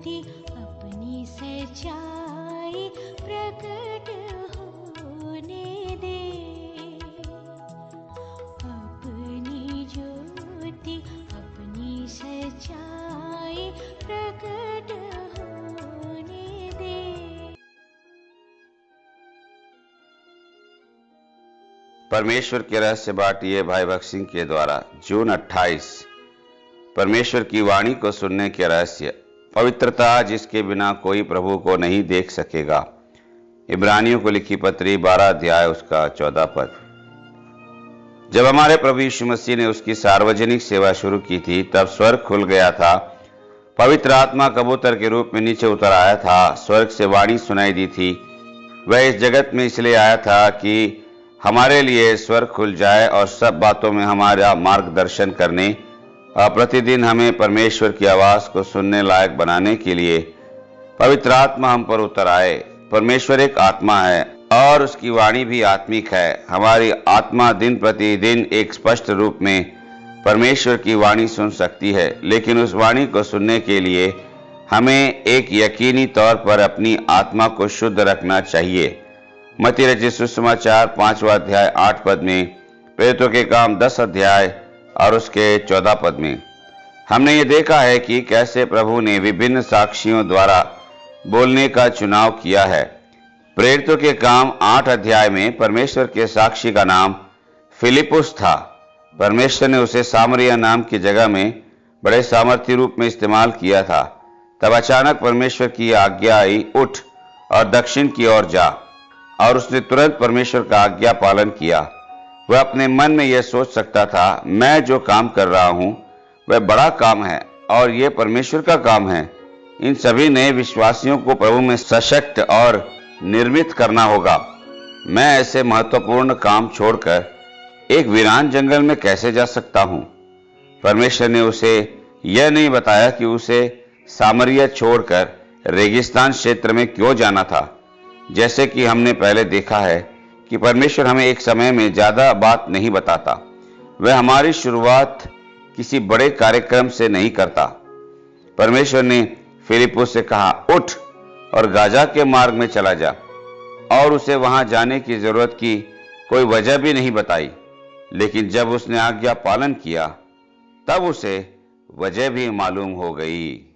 ज्योति अपनी सच्चाई प्रकट होने दे। अपनी ज्योति अपनी सच्चाई प्रकट होने दे। परमेश्वर के रहस्य बाटिए भाई भक्त सिंह के द्वारा जून 28। परमेश्वर की वाणी को सुनने के रहस्य। पवित्रता जिसके बिना कोई प्रभु को नहीं देख सकेगा। इब्रानियों को लिखी पत्री 12 अध्याय उसका 14 पद। जब हमारे प्रभु यीशु मसीह ने उसकी सार्वजनिक सेवा शुरू की थी तब स्वर्ग खुल गया था। पवित्र आत्मा कबूतर के रूप में नीचे उतर आया था। स्वर्ग से वाणी सुनाई दी थी। वह इस जगत में इसलिए आया था कि हमारे लिए स्वर्ग खुल जाए और सब बातों में हमारा मार्गदर्शन करने और प्रतिदिन हमें परमेश्वर की आवाज को सुनने लायक बनाने के लिए पवित्र आत्मा हम पर उतर आए। परमेश्वर एक आत्मा है और उसकी वाणी भी आत्मिक है। हमारी आत्मा दिन प्रतिदिन एक स्पष्ट रूप में परमेश्वर की वाणी सुन सकती है, लेकिन उस वाणी को सुनने के लिए हमें एक यकीनी तौर पर अपनी आत्मा को शुद्ध रखना चाहिए। मत्ती रचित सुसमाचार 5वां अध्याय 8 पद में, प्रेरितों के काम 10 अध्याय और उसके 14 पद में हमने ये देखा है कि कैसे प्रभु ने विभिन्न साक्षियों द्वारा बोलने का चुनाव किया है। प्रेरितों के काम 8 अध्याय में परमेश्वर के साक्षी का नाम फिलिपुस था। परमेश्वर ने उसे सामरिया नाम की जगह में बड़े सामर्थ्य रूप में इस्तेमाल किया था। तब अचानक परमेश्वर की आज्ञा आई, उठ और दक्षिण की ओर जा, और उसने तुरंत परमेश्वर का आज्ञा पालन किया। वह अपने मन में यह सोच सकता था, मैं जो काम कर रहा हूं वह बड़ा काम है और यह परमेश्वर का काम है। इन सभी नए विश्वासियों को प्रभु में सशक्त और निर्मित करना होगा। मैं ऐसे महत्वपूर्ण काम छोड़कर एक वीरान जंगल में कैसे जा सकता हूं? परमेश्वर ने उसे यह नहीं बताया कि उसे सामरिया छोड़कर रेगिस्तान क्षेत्र में क्यों जाना था। जैसे कि हमने पहले देखा है कि परमेश्वर हमें एक समय में ज्यादा बात नहीं बताता। वह हमारी शुरुआत किसी बड़े कार्यक्रम से नहीं करता। परमेश्वर ने फिलिपुस से कहा, उठ और गाजा के मार्ग में चला जा, और उसे वहां जाने की जरूरत की कोई वजह भी नहीं बताई। लेकिन जब उसने आज्ञा पालन किया तब उसे वजह भी मालूम हो गई।